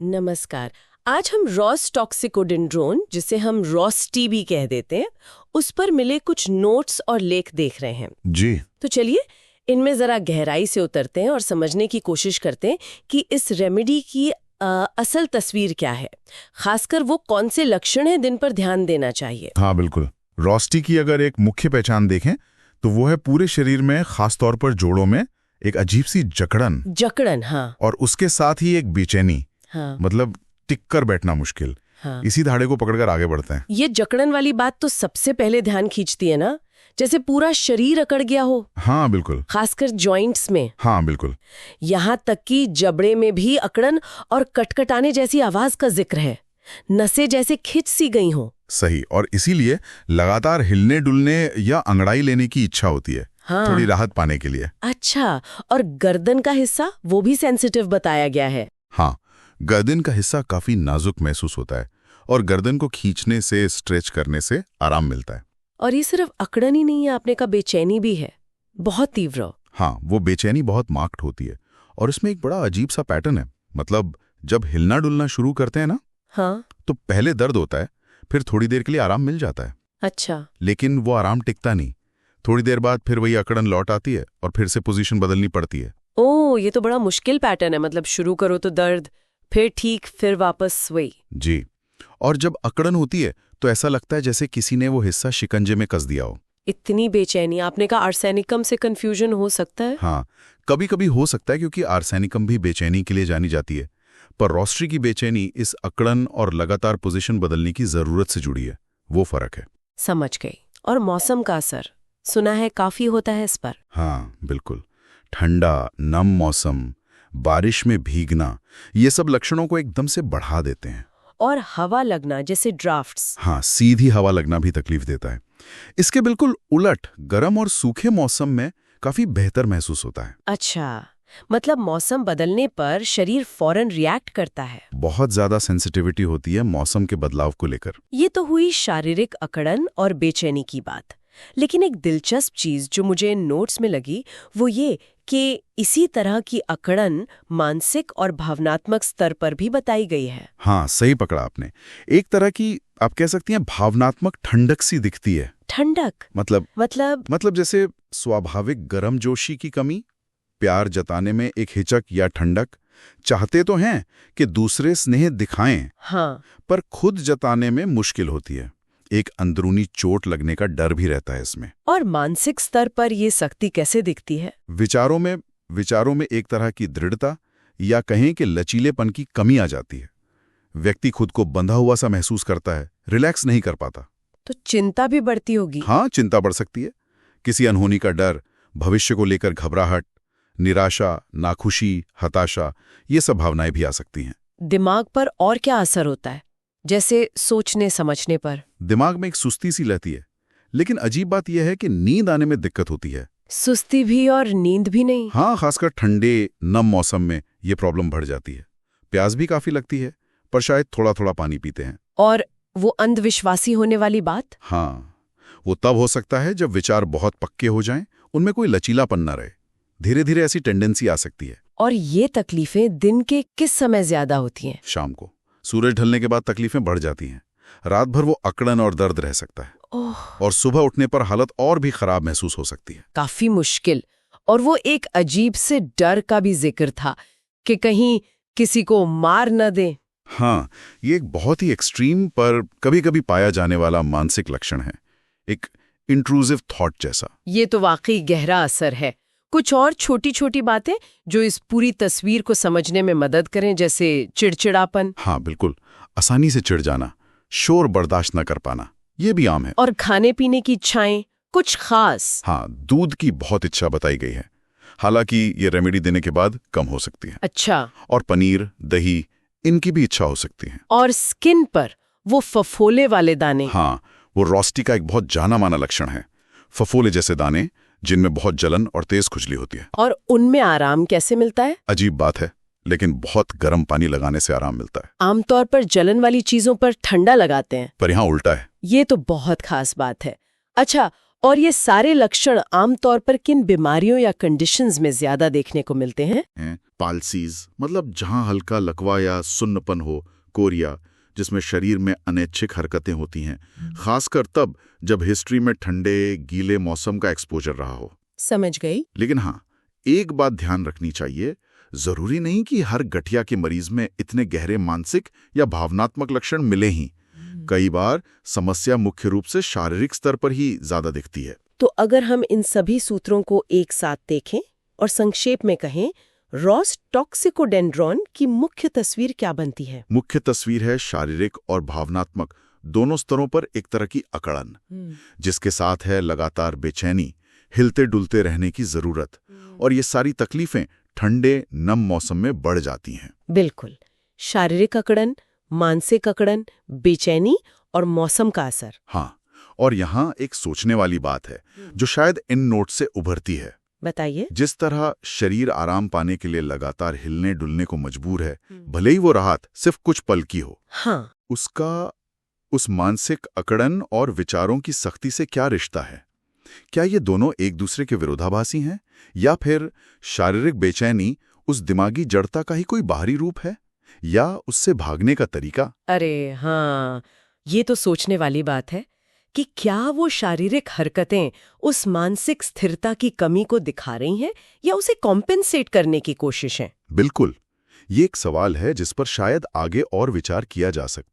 नमस्कार। आज हम रॉस टॉक्सिकोडेंड्रोन, जिसे हम रॉस-टी भी कह देते हैं, उस पर मिले कुछ नोट्स और लेख देख रहे हैं। जी। तो चलिए इनमें जरा गहराई से उतरते हैं और समझने की कोशिश करते हैं कि इस रेमेडी की असल तस्वीर क्या है, खासकर वो कौन से लक्षण हैं जिन पर ध्यान देना चाहिए। हाँ बिल्कुल। रॉस-टी की अगर एक मुख्य पहचान देखें तो वो है पूरे शरीर में, खासतौर पर जोड़ों में एक अजीब सी जकड़न। हाँ। और उसके साथ ही एक बेचैनी। हाँ। मतलब टिक कर बैठना मुश्किल। हाँ। इसी धाड़े को पकड़कर आगे बढ़ते हैं। ये जकड़न वाली बात तो सबसे पहले ध्यान खींचती है ना, जैसे पूरा शरीर अकड़ गया हो। हाँ बिल्कुल। खासकर जॉइंट्स में। हाँ बिल्कुल। यहाँ तक कि जबड़े में भी अकड़न और कटकटाने जैसी आवाज का जिक्र है, नसें जैसे खिंच सी गई हों। सही। और इसीलिए लगातार हिलने डुलने या अंगड़ाई लेने की इच्छा होती है। हाँ। थोड़ी राहत पाने के लिए। अच्छा, और गर्दन का हिस्सा वो भी सेंसिटिव बताया गया है। हाँ, गर्दन का हिस्सा काफी नाजुक महसूस होता है और गर्दन को खींचने से, स्ट्रेच करने से आराम मिलता है। और ये सिर्फ अकड़न ही नहीं है, आपने कहा बेचैनी भी है, बहुत तीव्र। हाँ, वो बेचैनी बहुत मार्क्ड होती है और इसमें एक बड़ा अजीब सा पैटर्न है। मतलब जब हिलना डुलना शुरू करते हैं ना, हाँ, तो पहले दर्द होता है, फिर थोड़ी देर के लिए आराम मिल जाता है। अच्छा। लेकिन वो आराम टिकता नहीं। थोड़ी देर बाद फिर वही अकड़न लौट आती है और फिर से पोजीशन बदलनी पड़ती है। ओह, ये तो बड़ा मुश्किल पैटर्न है। मतलब शुरू करो तो दर्द, फिर ठीक, फिर वापस वही। जी। और जब अकड़न होती है तो ऐसा लगता है जैसे किसी ने वो हिस्सा शिकंजे में कस दिया हो। इतनी बेचैनी, आपने कहा आर्सेनिकम से कंफ्यूजन हो सकता है। हाँ, कभी कभी हो सकता है, क्योंकि आर्सेनिकम भी बेचैनी के लिए जानी जाती है। पर रॉस-टी की बेचैनी इस अकड़न और लगातार पोजीशन बदलने की जरूरत से जुड़ी है। वो फर्क है। समझ गई। और मौसम का असर सुना है काफी होता है इस पर। हाँ बिल्कुल। ठंडा, नम मौसम, बारिश में भीगना, ये सब लक्षणों को एकदम से बढ़ा देते हैं। और हवा लगना, जैसे ड्राफ्ट्स। हाँ, सीधी हवा लगना भी तकलीफ देता है। इसके बिल्कुल उलट गर्म और सूखे मौसम में काफी बेहतर महसूस होता है। अच्छा, मतलब मौसम बदलने पर शरीर फौरन रिएक्ट करता है। बहुत ज्यादा सेंसिटिविटी होती है मौसम के बदलाव को लेकर। ये तो हुई शारीरिक अकड़न और बेचैनी की बात। लेकिन एक दिलचस्प चीज जो मुझे नोट्स में लगी वो ये कि इसी तरह की अकड़न मानसिक और भावनात्मक स्तर पर भी बताई गई है। हाँ, सही पकड़ा आपने। एक तरह की, आप कह सकती हैं, भावनात्मक ठंडक सी दिखती है। ठंडक मतलब जैसे स्वाभाविक गर्मजोशी की कमी, प्यार जताने में एक हिचक या ठंडक। चाहते तो हैं कि दूसरे स्नेह दिखाएं, हाँ, पर खुद जताने में मुश्किल होती है। एक अंदरूनी चोट लगने का डर भी रहता है इसमें। और मानसिक स्तर पर ये सख्ती कैसे दिखती है? विचारों में एक तरह की दृढ़ता या कहें कि लचीलेपन की कमी आ जाती है। व्यक्ति खुद को बंधा हुआ सा महसूस करता है, रिलैक्स नहीं कर पाता। तो चिंता भी बढ़ती होगी। हाँ, चिंता बढ़ सकती है। किसी अनहोनी का डर, भविष्य को लेकर घबराहट, निराशा, नाखुशी, हताशा, ये सब भावनाएं भी आ सकती हैं। दिमाग पर और क्या असर होता है, जैसे सोचने समझने पर? दिमाग में एक सुस्ती सी रहती है, लेकिन अजीब बात यह है कि नींद आने में दिक्कत होती है। सुस्ती भी और नींद भी नहीं? हाँ, खासकर ठंडे नम मौसम में ये प्रॉब्लम बढ़ जाती है। प्यास भी काफी लगती है, पर शायद थोड़ा थोड़ा पानी पीते हैं। और वो अंधविश्वासी होने वाली बात? हाँ, वो तब हो सकता है जब विचार बहुत पक्के हो जाएं, उनमें कोई लचीलापन न रहे। धीरे धीरे ऐसी टेंडेंसी आ सकती है। और ये तकलीफें दिन के किस समय ज्यादा होती हैं? शाम को, सूरज ढलने के बाद तकलीफें बढ़ जाती हैं। रात भर वो अकड़न और दर्द रह सकता है। और सुबह उठने पर हालत और भी खराब महसूस हो सकती है। काफी मुश्किल। और वो एक अजीब से डर का भी जिक्र था कि कहीं किसी को मार न दे। हाँ, ये एक बहुत ही एक्सट्रीम पर कभी कभी पाया जाने वाला मानसिक लक्षण है, एक इंट्रूसिव थॉट जैसा। ये तो वाकई गहरा असर है। कुछ और छोटी छोटी बातें जो इस पूरी तस्वीर को समझने में मदद करें, जैसे चिड़चिड़ापन? हाँ बिल्कुल, आसानी से चिढ़ जाना, शोर बर्दाश्त न कर पाना, ये भी आम है। और खाने पीने की इच्छाएं कुछ खास? हाँ, दूध की बहुत इच्छा बताई गई है, हालांकि ये रेमेडी देने के बाद कम हो सकती है। अच्छा। और पनीर, दही, इनकी भी इच्छा हो सकती है। और स्किन पर वो फफोले वाले दाने? हाँ, वो रॉस-टी का एक बहुत जाना माना लक्षण है। फफोले जैसे दाने जिनमें बहुत जलन और तेज खुजली होती है। और उनमें आराम कैसे मिलता है? अजीब बात है, लेकिन बहुत गर्म पानी लगाने से आराम मिलता है। आमतौर पर जलन वाली चीजों पर ठंडा लगाते हैं, पर यहाँ उल्टा है। ये तो बहुत खास बात है। अच्छा, और ये सारे लक्षण आमतौर पर किन बीमारियों या कंडीशंस में ज्यादा देखने को मिलते हैं? पाल्सीज, मतलब जहां हल्का लकवा या सुन्नपन हो, कोरिया, जिसमें शरीर में अनैच्छिक हरकतें होती हैं, खासकर तब जब हिस्ट्री में ठंडे गीले मौसम का एक्सपोजर रहा हो। समझ गई। लेकिन हाँ, एक बात ध्यान रखनी चाहिए, जरूरी नहीं कि हर गठिया के मरीज में इतने गहरे मानसिक या भावनात्मक लक्षण मिले ही। कई बार समस्या मुख्य रूप से शारीरिक स्तर पर ही ज्यादा दिखती है। तो अगर हम इन सभी सूत्रों को एक साथ देखें और संक्षेप में कहें, रॉस टॉक्सिकोडेंड्रॉन की मुख्य तस्वीर क्या बनती है? मुख्य तस्वीर है शारीरिक और भावनात्मक दोनों स्तरों पर एक तरह की अकड़न, जिसके साथ है लगातार बेचैनी, हिलते डुलते रहने की जरूरत, और ये सारी तकलीफें ठंडे नम मौसम में बढ़ जाती हैं। बिल्कुल, शारीरिक अकड़न, मानसिक अकड़न, बेचैनी और मौसम का असर। हाँ, और यहाँ एक सोचने वाली बात है जो शायद इन नोट से उभरती है। बताइए। जिस तरह शरीर आराम पाने के लिए लगातार हिलने डुलने को मजबूर है, भले ही वो राहत सिर्फ कुछ पल की हो, हाँ, उसका उस मानसिक अकड़न और विचारों की सख्ती से क्या रिश्ता है? क्या ये दोनों एक दूसरे के विरोधाभासी हैं, या फिर शारीरिक बेचैनी उस दिमागी जड़ता का ही कोई बाहरी रूप है, या उससे भागने का तरीका? अरे हाँ, ये तो सोचने वाली बात है कि क्या वो शारीरिक हरकतें उस मानसिक स्थिरता की कमी को दिखा रही हैं या उसे कॉम्पेंसेट करने की कोशिश है? बिल्कुल, ये एक सवाल है जिस पर शायद आगे और विचार किया जा सकता है।